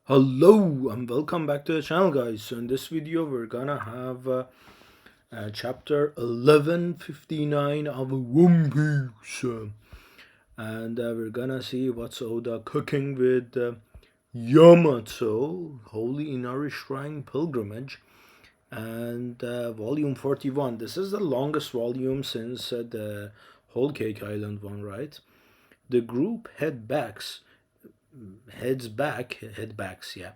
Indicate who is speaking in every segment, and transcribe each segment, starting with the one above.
Speaker 1: Hello and welcome back to the channel, guys. So in this video we're gonna have chapter 1159 of One Piece, and we're gonna see what's Oda cooking with Yamato, Holy Inari Shrine Pilgrimage, and volume 41. This is the longest volume since the Whole Cake Island one, right? The group heads backs, yeah,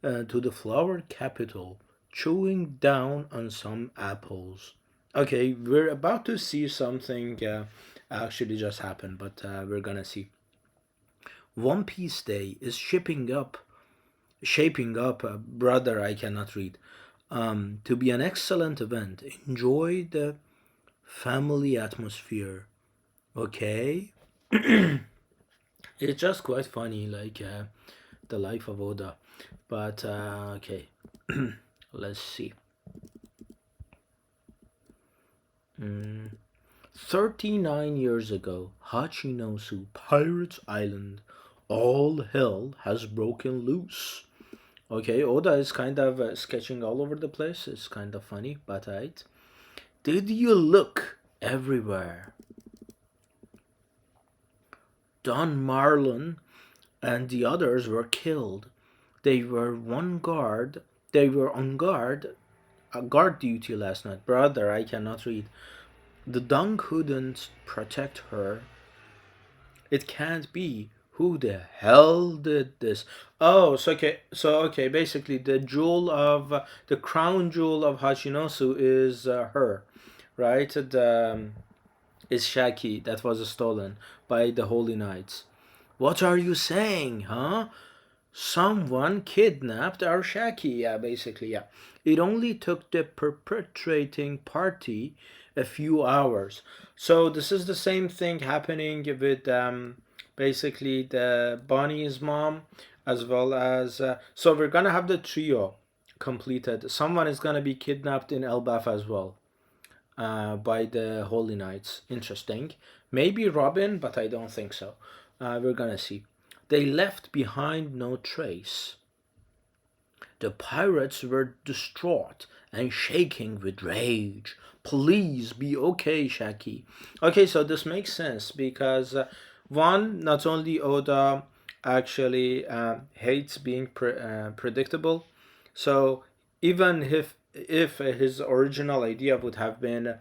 Speaker 1: to the flower capital, chewing down on some apples. Okay, we're about to see something actually just happen, but we're gonna see. One Piece Day is shaping up, brother. I cannot read. To be an excellent event. Enjoy the family atmosphere. Okay, it's just quite funny, like the life of Oda. But okay, let's see. 39 years ago, Hachinosu Pirates Island. All hell has broken loose. Okay, Oda is kind of sketching all over the place. It's kind of funny, but right. Did you look everywhere? Don Marlon and the others were killed. They were one guard. They were on guard duty last night. Brother, I cannot read. The Dung couldn't protect her. It can't be. Who the hell did this? Oh, so okay. Basically, the crown jewel of Hachinosu is her, right? Is Shaki that was stolen by the Holy Knights. What are you saying, huh? Someone kidnapped our Shaki. Yeah, basically, yeah. It only took the perpetrating party a few hours. So this is the same thing happening with basically the Bonnie's mom, as well as so we're gonna have the trio completed. Someone is gonna be kidnapped in Elbaf as well by the Holy Knights. Interesting. Maybe Robin, but I don't think so. We're gonna see. They left behind no trace. The pirates were distraught and shaking with rage. Please be okay, Shaki. Okay, so this makes sense because one, not only Oda actually hates being predictable, so even if his original idea would have been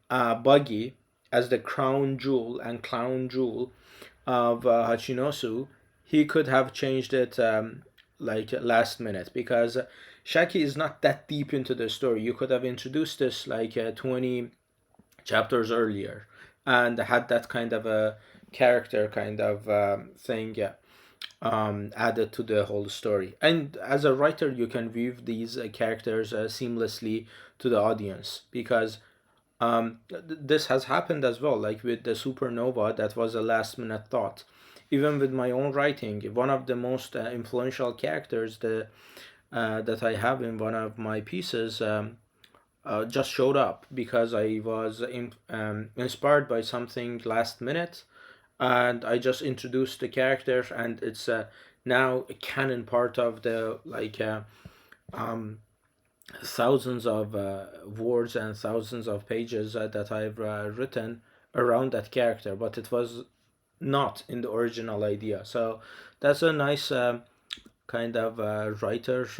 Speaker 1: Buggy as the crown jewel and clown jewel of Hachinosu, he could have changed it like last minute because Shaki is not that deep into the story. You could have introduced this like 20 chapters earlier and had that kind of a character kind of thing added to the whole story. And as a writer, you can weave these characters seamlessly to the audience because this has happened as well, like with the supernova, that was a last minute thought. Even with my own writing, one of the most influential characters that I have in one of my pieces just showed up because I was inspired by something last minute, and I just introduced the character, and it's now a canon part of the um, thousands of words and thousands of pages that I've written around that character, but it was not in the original idea. So that's a nice kind of writer's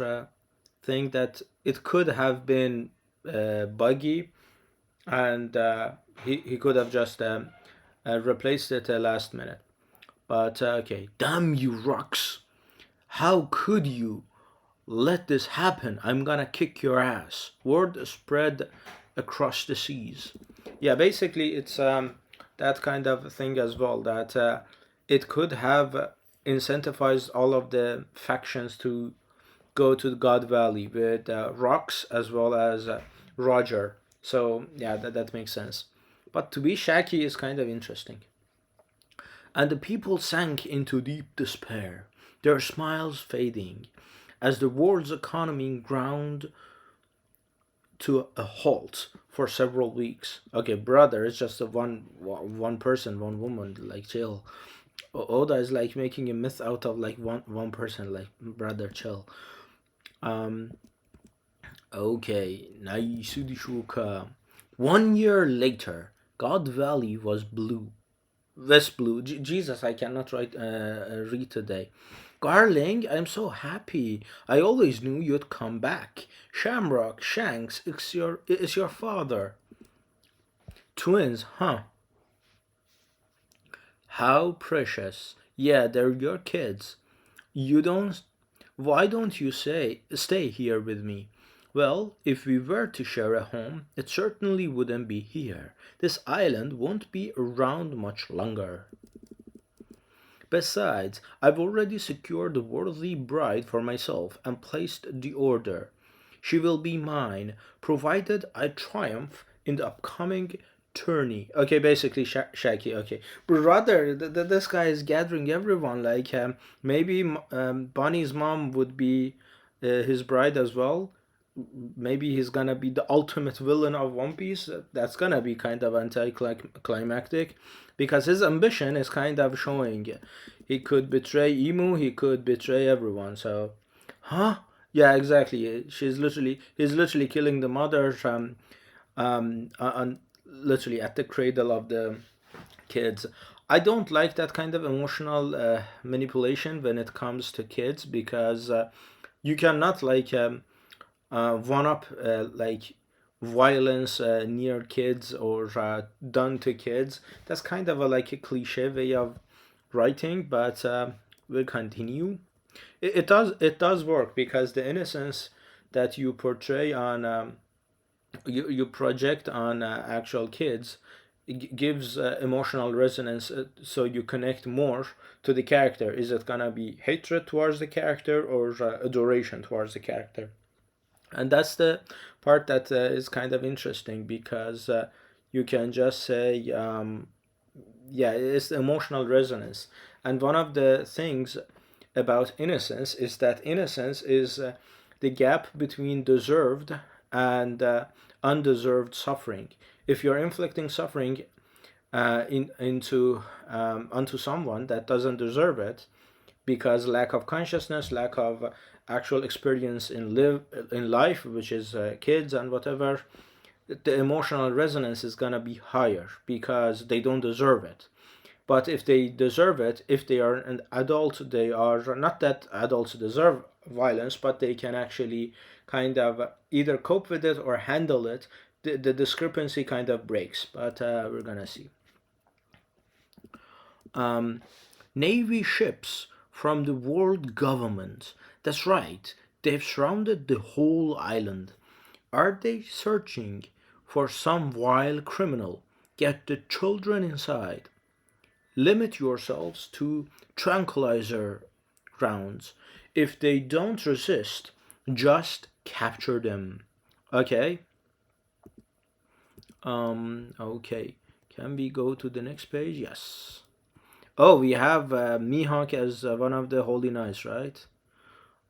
Speaker 1: thing that it could have been Buggy, and he could have just replaced it last minute. But okay, damn you, Rocks! How could you? Let this happen. I'm gonna kick your ass. Word spread across the seas. Yeah, basically, it's that kind of thing as well. That it could have incentivized all of the factions to go to the God Valley with Rocks as well as Roger. So yeah, that makes sense. But to be Shaki is kind of interesting. And the people sank into deep despair, their smiles fading, as the world's economy ground to a halt for several weeks. Okay, brother, it's just a one person, one woman, like chill. Oda is like making a myth out of like one person. Like, brother, chill. Um. Okay. Naisudishuka. 1 year later, God Valley was blue. West blue. Jesus, I cannot read today. Garling, I'm so happy. I always knew you'd come back. Shamrock, Shanks, it's your father. Twins, huh? How precious. Yeah, they're your kids. You don't. Why don't you stay here with me? Well, if we were to share a home, it certainly wouldn't be here. This island won't be around much longer. Besides, I've already secured a worthy bride for myself and placed the order. She will be mine, provided I triumph in the upcoming tourney. Okay, basically, Shaki. Okay, brother, this guy is gathering everyone. Like, maybe Bonnie's mom would be his bride as well. Maybe he's gonna be the ultimate villain of One Piece. That's gonna be kind of anticlimactic, because his ambition is kind of showing. He could betray Emu. He could betray everyone. So, huh? Yeah, exactly. He's literally killing the mother. On literally at the cradle of the kids. I don't like that kind of emotional manipulation when it comes to kids, because you cannot like one up like violence near kids or done to kids. That's kind of like a cliche way of writing, but we'll continue. It does work, because the innocence that you portray on you project on actual kids gives emotional resonance, so you connect more to the character. Is it gonna be hatred towards the character or adoration towards the character? And that's the part that is kind of interesting, because you can just say yeah, it's emotional resonance. And one of the things about innocence is that innocence is the gap between deserved and undeserved suffering. If you're inflicting suffering into onto someone that doesn't deserve it, because lack of consciousness, lack of actual experience in life, which is kids and whatever, the emotional resonance is gonna be higher because they don't deserve it. But if they deserve it, if they are an adult, they are not that adults deserve violence, but they can actually kind of either cope with it or handle it. The discrepancy kind of breaks, but we're gonna see. um, Navy ships from the world government. That's right, they've surrounded the whole island. Are they searching for some vile criminal? Get the children inside. Limit yourselves to tranquilizer rounds. If they don't resist, just capture them. Okay? Okay. Can we go to the next page? Yes. Oh, we have Mihawk as one of the Holy Knights, right?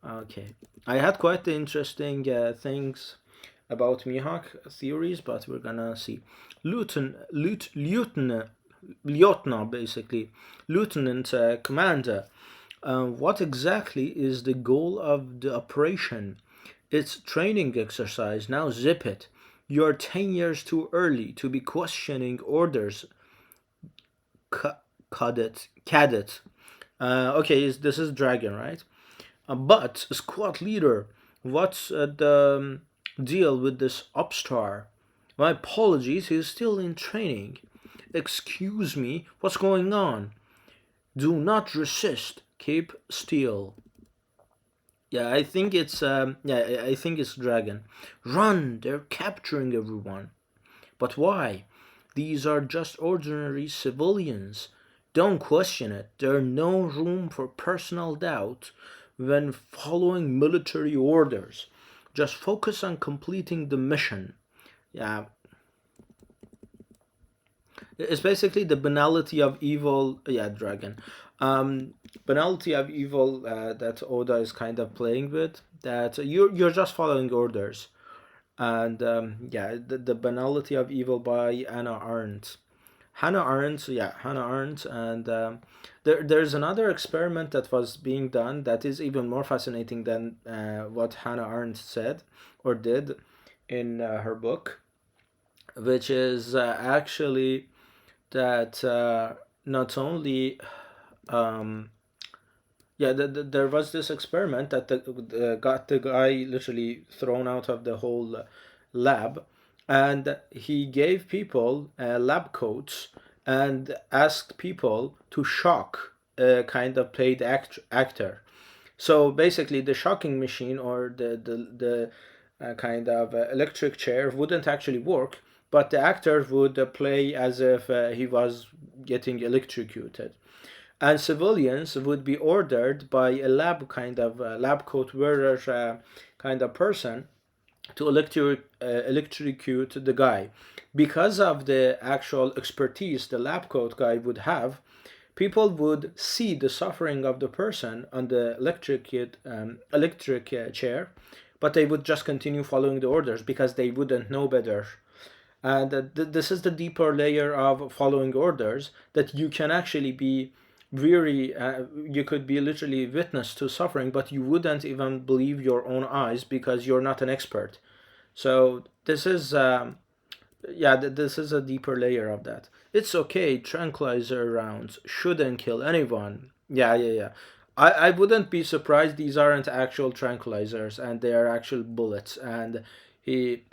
Speaker 1: Okay. I had quite the interesting things about Mihawk theories, but we're gonna see. Lieutenant, basically. Lieutenant Commander. What exactly is the goal of the operation? It's training exercise. Now zip it. You're 10 years too early to be questioning orders, cadet. Okay, this is Dragon, right? But squad leader, what's the deal with this upstar? My apologies, he's still in training. Excuse me, what's going on? Do not resist. Keep still. Yeah, I think it's Dragon. Run! They're capturing everyone. But why? These are just ordinary civilians. Don't question it. There's no room for personal doubt when following military orders. Just focus on completing the mission. Yeah, it's basically the banality of evil. Yeah, Dragon. Banality of evil that Oda is kind of playing with. That you're just following orders, and yeah, the banality of evil by Anna Arendt. Hannah Arendt, yeah, Hannah Arendt, and there's another experiment that was being done that is even more fascinating than what Hannah Arendt said or did in her book, which is actually that not only um, yeah, there was this experiment that got the guy literally thrown out of the whole lab, and he gave people lab coats and asked people to shock a kind of paid actor. So basically, the shocking machine or the kind of electric chair wouldn't actually work, but the actor would play as if he was getting electrocuted, and civilians would be ordered by a lab kind of lab coat wearer kind of person to electrocute the guy. Because of the actual expertise the lab coat guy would have, people would see the suffering of the person on the electric chair, but they would just continue following the orders because they wouldn't know better. And this is the deeper layer of following orders, that you can actually be very you could be literally witness to suffering, but you wouldn't even believe your own eyes because you're not an expert. So this is yeah, this is a deeper layer of that. It's okay, tranquilizer rounds shouldn't kill anyone. Yeah, yeah, yeah. I wouldn't be surprised these aren't actual tranquilizers and they are actual bullets. And he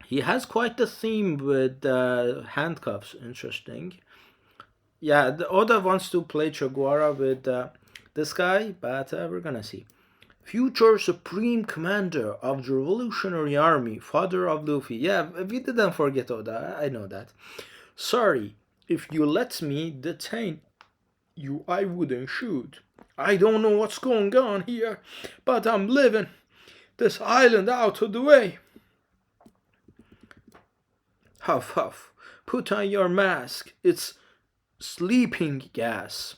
Speaker 1: he has quite the theme with handcuffs. Interesting. Yeah, the Oda wants to play Choguara with this guy, but we're gonna see. Future Supreme Commander of the Revolutionary Army, father of Luffy. Yeah, we didn't forget Oda, I know that. Sorry, if you let me detain you, I wouldn't shoot. I don't know what's going on here, but I'm leaving this island out of the way. Huff, huff. Put on your mask. It's sleeping gas.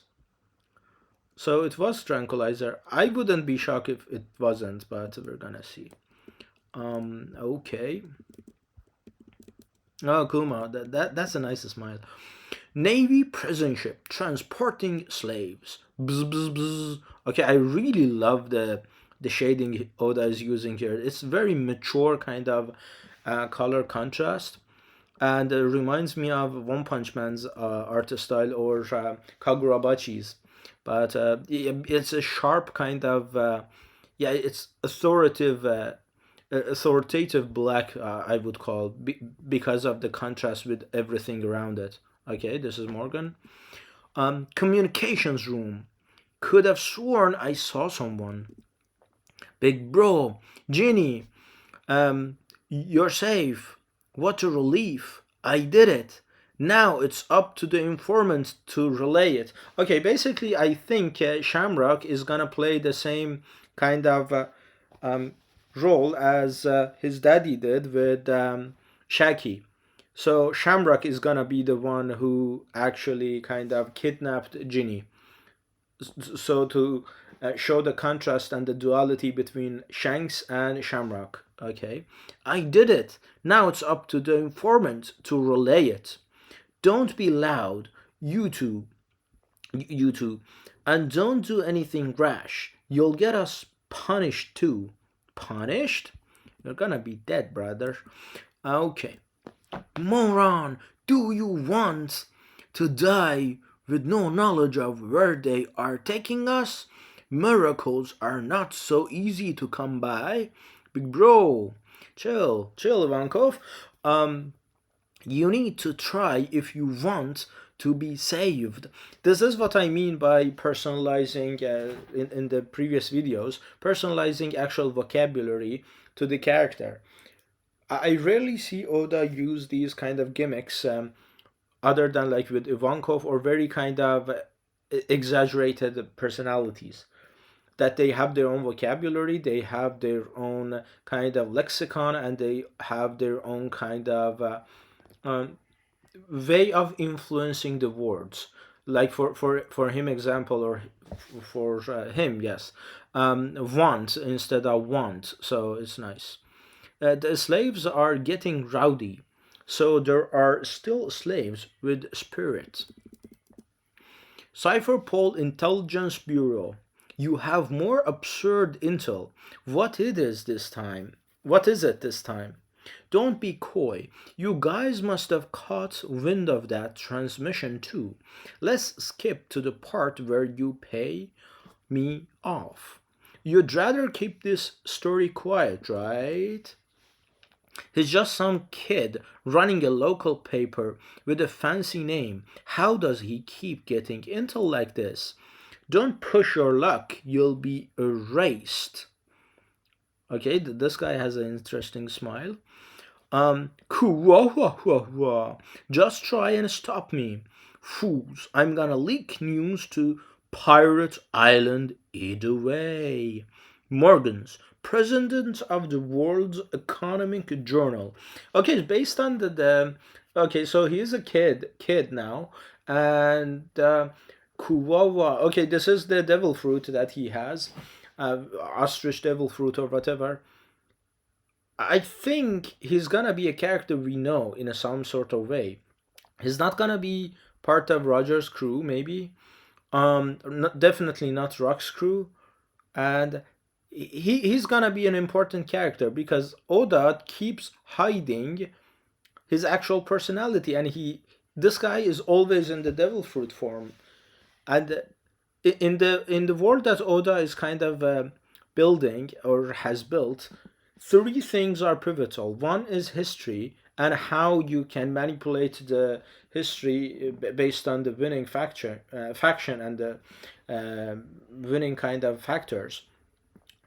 Speaker 1: So it was tranquilizer. I wouldn't be shocked if it wasn't, but we're gonna see. Okay. Oh, Kuma, that's a nice smile. Navy prison ship transporting slaves. Bzz, bzz, bzz. Okay, I really love the shading Oda is using here. It's very mature kind of color contrast, and it reminds me of One Punch Man's art style or Kagurabachi's. But it's a sharp kind of yeah, it's authoritative black, I would call, because of the contrast with everything around it. Okay, this is Morgan. Communications room. Could have sworn I saw someone. Big bro, Ginny, you're safe. What a relief. I did it. Now it's up to the informant to relay it. Okay, basically, I think Shamrock is gonna play the same kind of um, role as his daddy did with Shaggy. So Shamrock is gonna be the one who actually kind of kidnapped Ginny. So to show the contrast and the duality between Shanks and Shamrock. Okay, I did it. Now it's up to the informant to relay it. Don't be loud, you two, you two, and don't do anything rash. You'll get us punished too. Punished? You're gonna be dead, brother. Okay. Moron, do you want to die with no knowledge of where they are taking us? Miracles are not so easy to come by. Big bro, chill, Ivankov. Um, you need to try if you want to be saved. This is what I mean by personalizing, in the previous videos, personalizing actual vocabulary to the character. I rarely see Oda use these kind of gimmicks, other than like with Ivankov or very kind of exaggerated personalities. That they have their own vocabulary, they have their own kind of lexicon, and they have their own kind of um, way of influencing the words. Like for him example, or for him, yes, want instead of want. So it's nice. The slaves are getting rowdy. So there are still slaves with spirit. Cypherpol Intelligence Bureau. You have more absurd intel. What it is this time? What is it this time? Don't be coy. You guys must have caught wind of that transmission too. Let's skip to the part where you pay me off. You'd rather keep this story quiet, right? He's just some kid running a local paper with a fancy name. How does he keep getting intel like this? Don't push your luck, you'll be erased. Okay, this guy has an interesting smile. Kuwah. Just try and stop me. Fools, I'm gonna leak news to Pirate Island either way. Morgans, president of the World's Economic Journal. Okay, it's based on the okay, so he's a kid now, and Kuwawa. Okay, this is the devil fruit that he has, ostrich devil fruit or whatever. I think he's gonna be a character we know in some sort of way. He's not gonna be part of Roger's crew, maybe. Definitely not Rock's crew, and he's gonna be an important character because Oda keeps hiding his actual personality, and this guy is always in the devil fruit form, and in the world that Oda is kind of building or has built, three things are pivotal. One is history and how you can manipulate the history based on the winning faction and the winning kind of factors.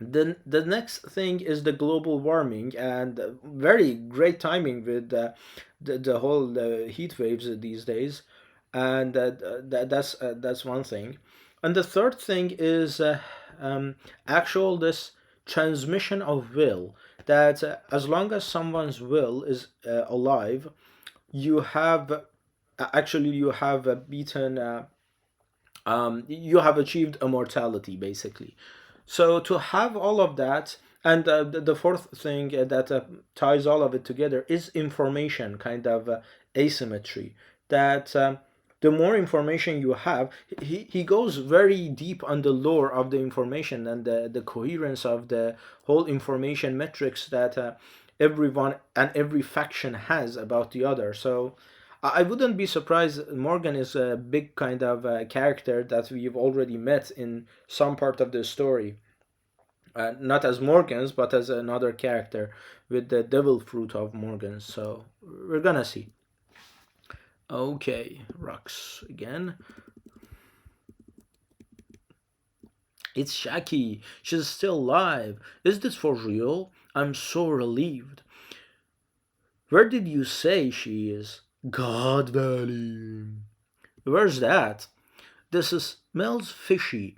Speaker 1: Then the next thing is the global warming and very great timing with the whole heat waves these days, and that's one thing. And the third thing is actual this transmission of will, that as long as someone's will is alive, you have actually you have beaten you have achieved immortality basically. So to have all of that, and the fourth thing that ties all of it together is information, kind of asymmetry. That the more information you have, he goes very deep on the lore of the information and the coherence of the whole information metrics that everyone and every faction has about the other. So I wouldn't be surprised. Morgan is a big kind of character that we've already met in some part of the story. Not as Morgans, but as another character with the devil fruit of Morgans. So we're gonna see. Okay, Rux again. It's Shaki. She's still alive. Is this for real? I'm so relieved. Where did you say she is? God Valley. Where's that? This smells fishy.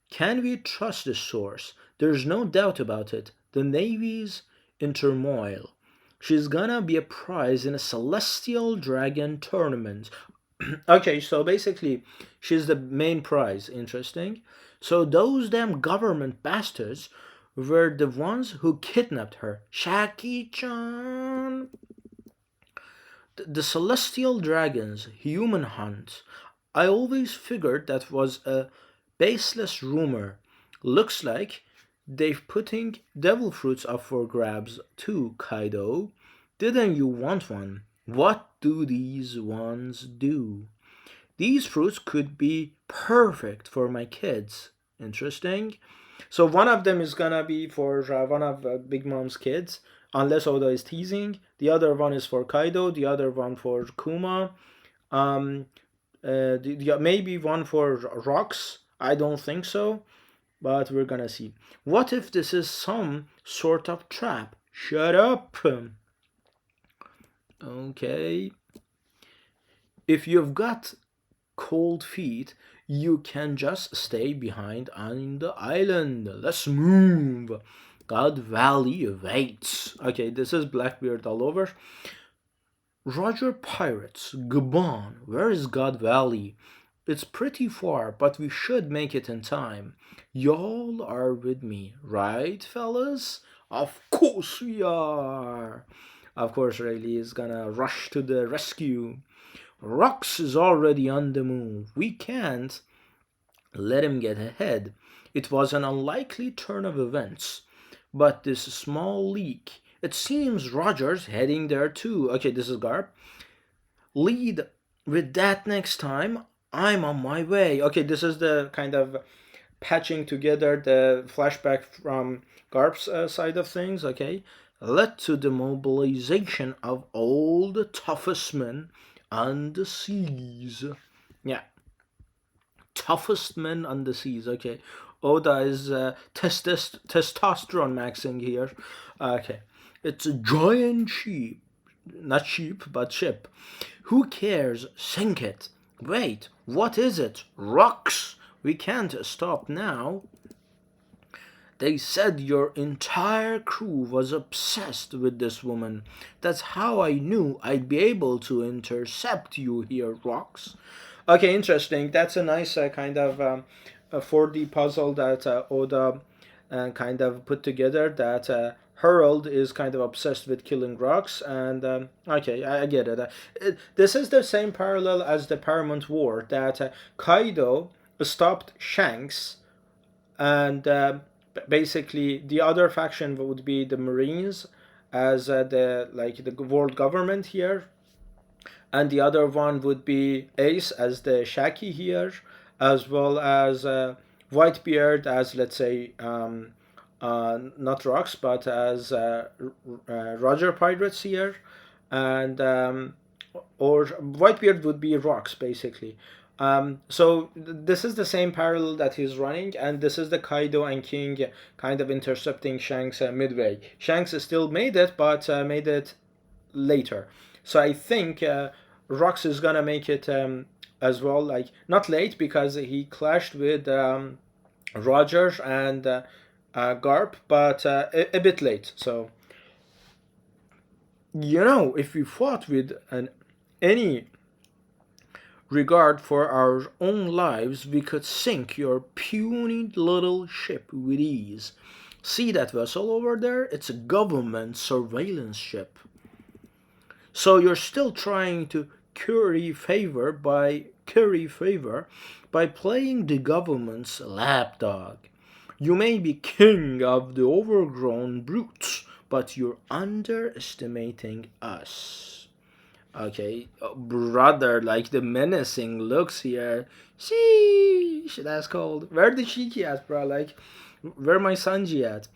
Speaker 1: Can we trust this source? There's no doubt about it. The Navy's in turmoil. She's gonna be a prize in a celestial dragon tournament. Okay, so basically, she's the main prize. Interesting. So those damn government bastards were the ones who kidnapped her. Shaki-chan. The celestial dragons human hunt. I always figured that was a baseless rumor. Looks like they've putting devil fruits up for grabs too, Kaido. Didn't you want one? What do these ones do? These fruits could be perfect for my kids. Interesting. So one of them is gonna be for one of Big Mom's kids, unless Oda is teasing. The other one is for Kaido. The other one for Kuma. Um, maybe one for Rocks. I don't think so, but we're gonna see. What if this is some sort of trap? Shut up. Okay. If you've got cold feet, you can just stay behind on the island. Let's move. God Valley awaits. Okay, this is Blackbeard all over. Roger Pirates, Gabon, where is God Valley? It's pretty far, but we should make it in time. Y'all are with me, right, fellas? Of course we are. Of course, Rayleigh is gonna rush to the rescue. Rox is already on the move. We can't let him get ahead. It was an unlikely turn of events. But this small leak, it seems Roger's heading there too. Okay, this is Garp. Lead with that next time. I'm on my way. Okay, this is the kind of patching together the flashback from Garp's side of things. Okay, led to the mobilization of all the toughest men on the seas. Yeah, toughest men on the seas. Okay, Oda is testosterone maxing here. Okay, it's a giant sheep, not sheep, but ship. Who cares? Sink it. Wait, what is it? Rocks. We can't stop now. They said your entire crew was obsessed with this woman. That's how I knew I'd be able to intercept you here, Rocks. Okay, interesting. That's a nice kind of a 4D puzzle that Oda kind of put together. That Harold is kind of obsessed with killing rocks, and okay, I get it. This is the same parallel as the Paramount War that Kaido stopped Shanks, and basically the other faction would be the Marines as the world government here, and the other one would be Ace as the Shaki here, as well as Whitebeard as, let's say, not Rocks, but as Roger Pirates here, and or Whitebeard would be Rocks basically. So this is the same parallel that he's running, and this is the Kaido and King kind of intercepting Shanks midway. Shanks still made it, but made it later. So I think Rox is gonna make it as well, like not late because he clashed with Roger and Garp, but a bit late. So if we fought with any regard for our own lives, we could sink your puny little ship with ease. See that vessel over there? It's a government surveillance ship. So you're still trying to curry favor by playing the government's lapdog. You may be king of the overgrown brutes, but you're underestimating us. Okay, brother, like the menacing looks here. Sheesh, that's cold. Where the Shiki at, bro? Like, where my Sanji at?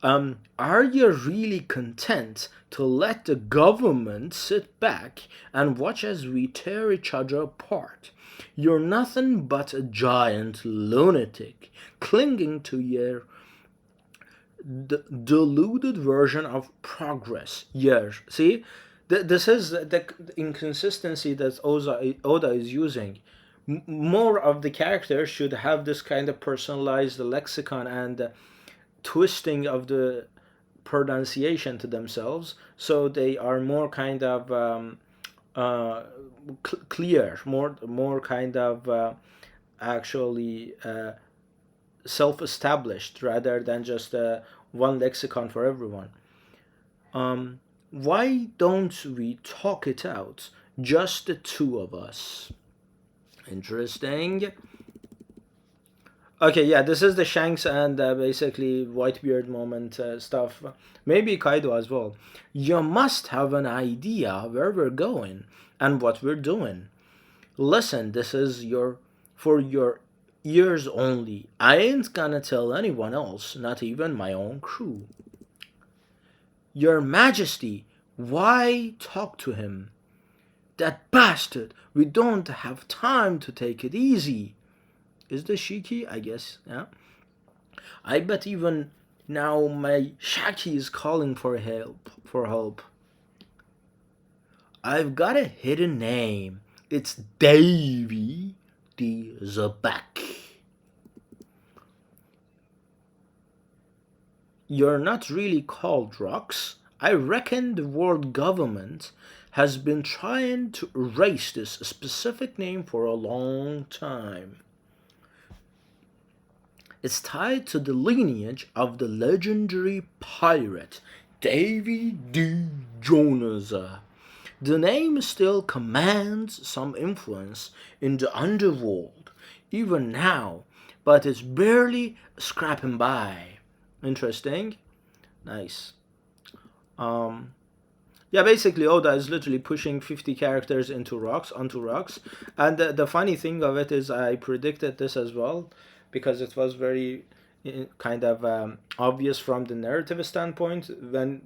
Speaker 1: Are you really content to let the government sit back and watch as we tear each other apart? You're nothing but a giant lunatic clinging to your diluted version of progress. Yes, see? This is the inconsistency that Oda is using. More of the characters should have this kind of personalized lexicon and twisting of the pronunciation to themselves, so they are more kind of clear, more kind of actually self-established rather than just one lexicon for everyone. Why don't we talk it out, just the two of us? Interesting. Okay, yeah, this is the Shanks and basically Whitebeard moment stuff. Maybe Kaido as well. You must have an idea where we're going and what we're doing. Listen, this is for your ears only. I ain't gonna tell anyone else, not even my own crew. Your Majesty, why talk to him? That bastard! We don't have time to take it easy. Is this Shiki? I guess, yeah. I bet even now my Shaki is calling for help. I've got a hidden name. It's Davy the Zabak. You're not really called Rocks. I reckon the world government has been trying to erase this specific name for a long time. It's tied to the lineage of the legendary pirate Davy D. Jones. The name still commands some influence in the underworld, even now, but it's barely scraping by. Interesting. Nice. Um, yeah, basically Oda is literally pushing 50 characters into rocks onto rocks, and the funny thing of it is I predicted this as well, because it was very kind of obvious from the narrative standpoint when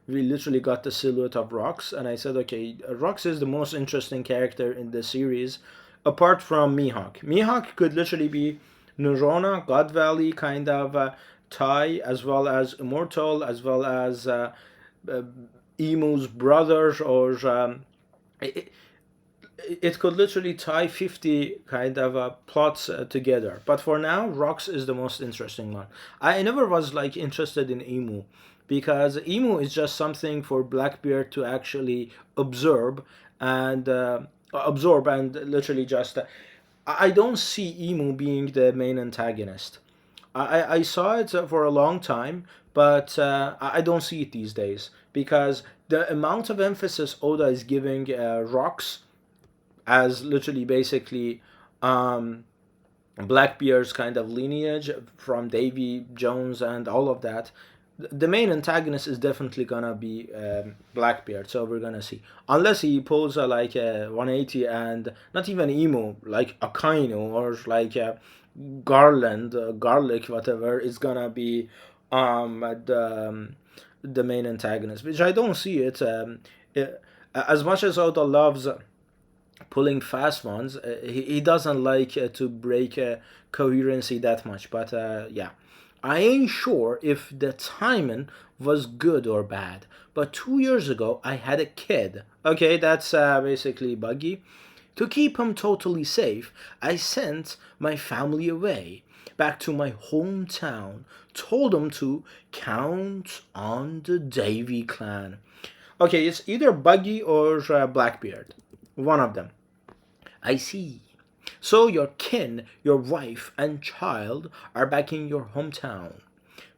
Speaker 1: we literally got the silhouette of Rocks, and I said, okay, Rocks is the most interesting character in the series, apart from Mihawk. Mihawk could literally be Neurona, God Valley kind of tie, as well as Immortal, as well as uh, Emu's brother, or it, it could literally tie 50 kind of plots together. But for now, Rocks is the most interesting one. I never was like interested in Emu, because Emu is just something for Blackbeard to actually and absorb and literally just. I don't see Emu being the main antagonist. I saw it for a long time, but I don't see it these days, because the amount of emphasis Oda is giving Rocks as literally basically um, Blackbeard's kind of lineage from Davy Jones and all of that. The main antagonist is definitely gonna be Blackbeard, so we're gonna see. Unless he pulls a like a 180 and not even Emo, like Akainu or like a Garland, Garlic, whatever, is gonna be the main antagonist, which I don't see it. As much as Oda loves pulling fast ones. He doesn't like to break coherency that much. But yeah, I ain't sure if the timing was good or bad. But 2 years ago, I had a kid. Okay, that's basically Buggy. To keep him totally safe, I sent my family away, back to my hometown, told them to count on the Davy clan. Okay, it's either Buggy or Blackbeard. One of them. I see. So your kin, your wife, and child are back in your hometown.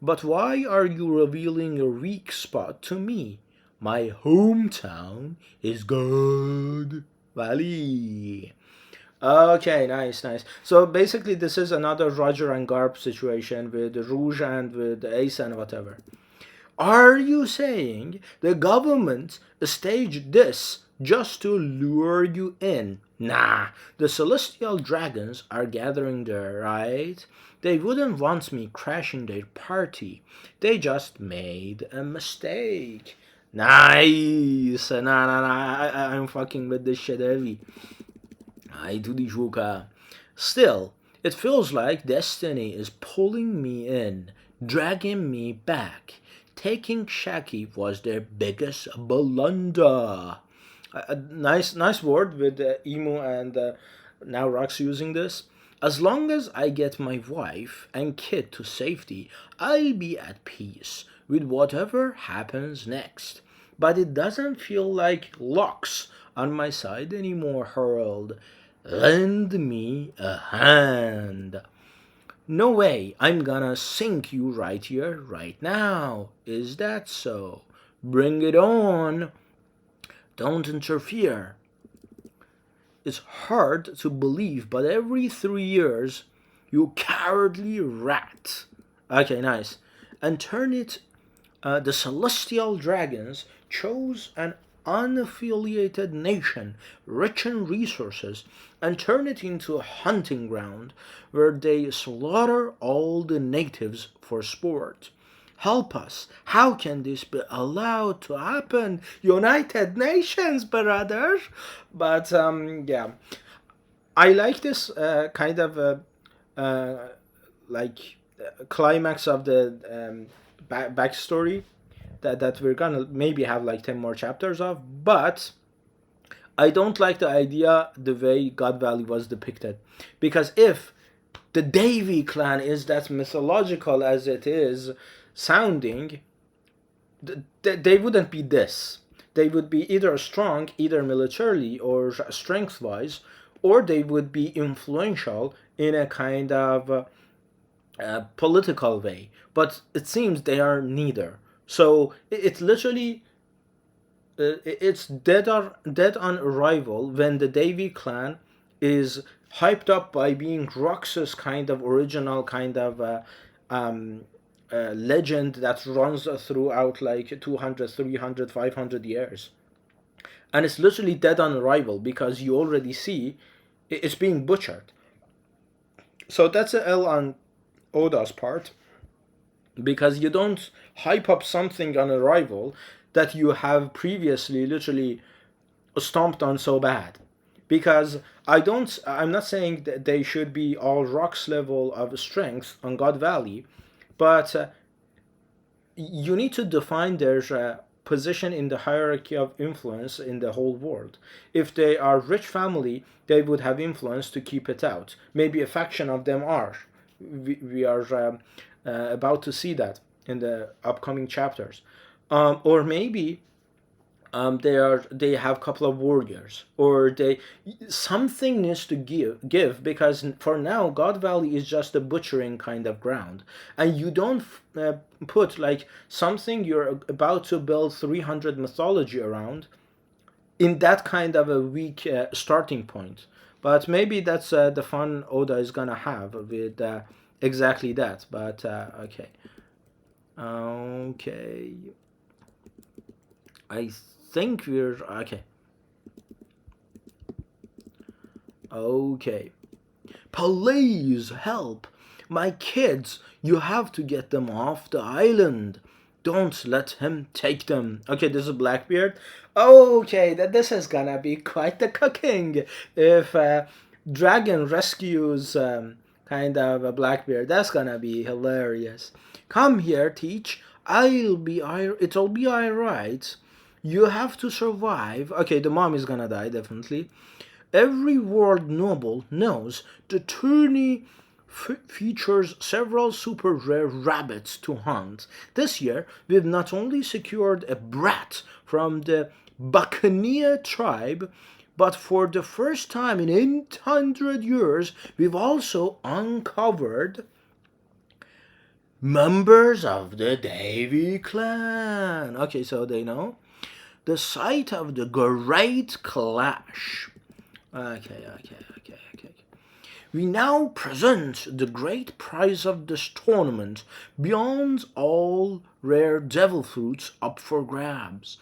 Speaker 1: But why are you revealing your weak spot to me? My hometown is God Valley. Okay, nice, nice. So basically, this is another Roger and Garp situation with Rouge and with Ace and whatever. Are you saying the government staged this just to lure you in? Nah, the celestial dragons are gathering there, right? They wouldn't want me crashing their party. They just made a mistake. Nice. Nah, nah, nah. I'm fucking with this shit heavy. I do the Juka. Still, it feels like destiny is pulling me in, dragging me back. Taking Shaki was their biggest blunder. Nice, nice word with Emu and now Rox using this. As long as I get my wife and kid to safety, I'll be at peace with whatever happens next. But it doesn't feel like Locks on my side anymore, Harold. Lend me a hand. No way, I'm gonna sink you right here, right now. Is that so? Bring it on. Don't interfere. It's hard to believe, but every 3 years, you cowardly rat. Okay, nice. And turn it, the celestial dragons chose an unaffiliated nation rich in resources and turn it into a hunting ground where they slaughter all the natives for sport. Help us. How can this be allowed to happen? United Nations, brother. But yeah, I like this kind of like climax of the backstory that we're gonna maybe have like 10 more chapters of, but I don't like the idea the way God Valley was depicted. Because if the Davy clan is that mythological as it is sounding, they wouldn't be this. They would be either strong, either militarily or strength wise, or they would be influential in a kind of political way. But it seems they are neither. So it's literally it's dead on arrival when the Davy clan is hyped up by being Roxas kind of original kind of um, legend that runs throughout like 200, 300, 500 years. And it's literally dead on arrival because you already see it's being butchered. So that's a L on Oda's part, because you don't hype up something on arrival that you have previously literally stomped on so bad. Because I'm not saying that they should be all rocks level of strength on God Valley, but you need to define their position in the hierarchy of influence in the whole world. If they are rich family, they would have influence to keep it out. Maybe a faction of them are. We are about to see that in the upcoming chapters. Or maybe they have a couple of warriors, or they something needs to give, because for now God Valley is just a butchering kind of ground, and you don't put like something you're about to build 300 mythology around in that kind of a weak starting point. But maybe that's the fun Oda is gonna have with exactly that. But okay. Okay, I think we're okay. Okay. Please help. My kids, you have to get them off the island. Don't let him take them. Okay, this is Blackbeard. Okay, that this is gonna be quite the cooking if Dragon rescues kind of a Blackbeard. That's gonna be hilarious. Come here, Teach. It'll be alright. You have to survive. Okay, the mom is gonna die definitely. Every world noble knows the tourney features several super rare rabbits to hunt. This year, we've not only secured a brat from the Buccaneer tribe, but for the first time in 800 years, we've also uncovered members of the Davy clan. Okay, so they know the site of the great clash. Okay. We now present the great prize of this tournament, beyond all rare devil fruits up for grabs.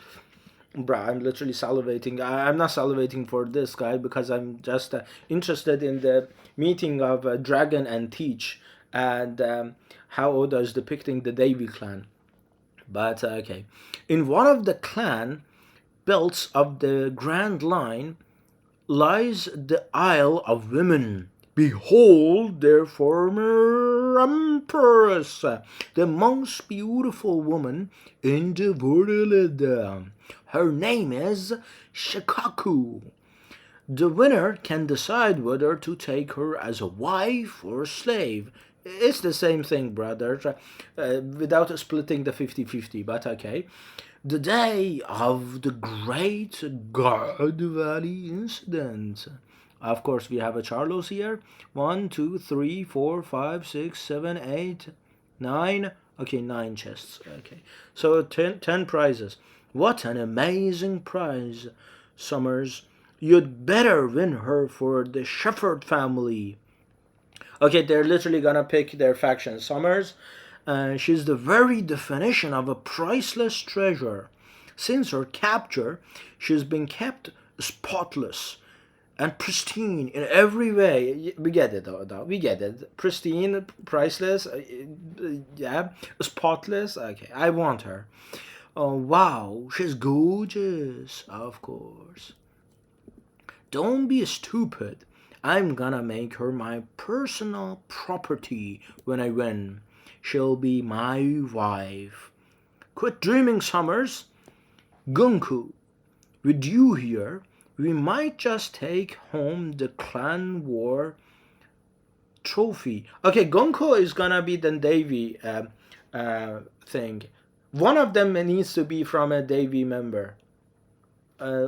Speaker 1: Bruh, I'm literally salivating. I'm not salivating for this guy because I'm just interested in the meeting of Dragon and Teach, and how Oda is depicting the Davy clan. But okay. In one of the clan belts of the Grand Line lies the Isle of Women. Behold their former empress, the most beautiful woman in the world. Her name is Shikaku. The winner can decide whether to take her as a wife or slave. It's the same thing, brother, without splitting the 50-50, but okay. The day of the great God Valley incident. Of course, we have a Charlos here. 1, 2, 3, 4, 5, 6, 7, 8, 9. Okay, 9 chests. Okay, so 10 prizes. What an amazing prize, Summers. You'd better win her for the Shepherd family. Okay, they're literally gonna pick their faction. Summers, she's the very definition of a priceless treasure. Since her capture, she's been kept spotless and pristine in every way. We get it, though. We get it. Pristine, priceless, yeah, spotless. Okay, I want her. Oh, wow, she's gorgeous, of course. Don't be stupid. I'm gonna make her my personal property when I win. She'll be my wife. Quit dreaming, Summers. Gunku, with you here, we might just take home the clan war trophy. Okay, Gunko is gonna be the Davy thing. One of them needs to be from a Davy member. Uh,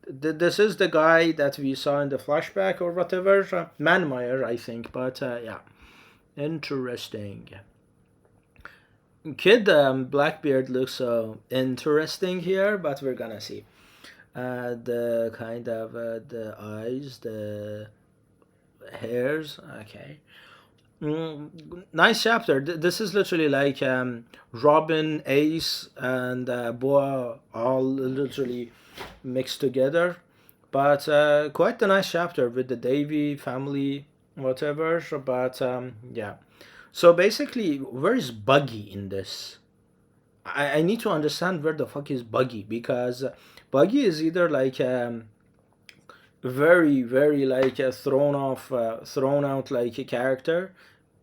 Speaker 1: this is the guy that we saw in the flashback or whatever. Manmeyer, I think. But yeah, interesting. Kid Blackbeard looks so interesting here, but we're gonna see. The kind of the eyes, the hairs. Okay. Nice chapter. This is literally like Robin, Ace, and Boa all literally mixed together. But quite a nice chapter with the Davy family, whatever. But yeah. So basically, where is Buggy in this? I need to understand where the fuck is Buggy, because Buggy is either like very like a thrown out like a character,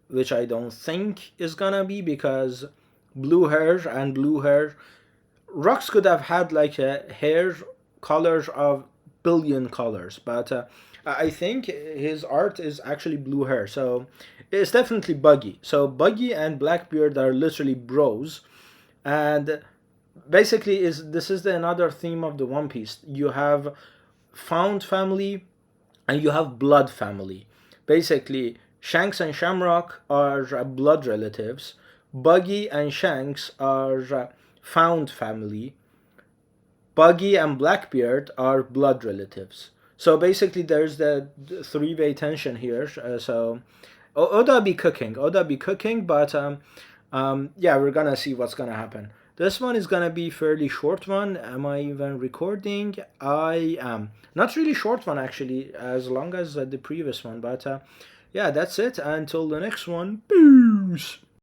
Speaker 1: which I don't think is gonna be, because blue hair. Rocks could have had like a hair colors of billion colors, but I think his art is actually blue hair, so it's definitely Buggy. So Buggy and Blackbeard are literally bros, and basically is this is the another theme of the One Piece. You have found family and you have blood family. Basically, Shanks and Shamrock are blood relatives. Buggy and Shanks are found family. Buggy and Blackbeard are blood relatives. So basically, there's the three-way tension here. So Oda be cooking. Oda be cooking, but yeah, we're gonna see what's gonna happen. This one is gonna be fairly short one. Am I even recording? I am. Not really short one actually, as long as the previous one. But yeah, that's it. Until the next one. Peace.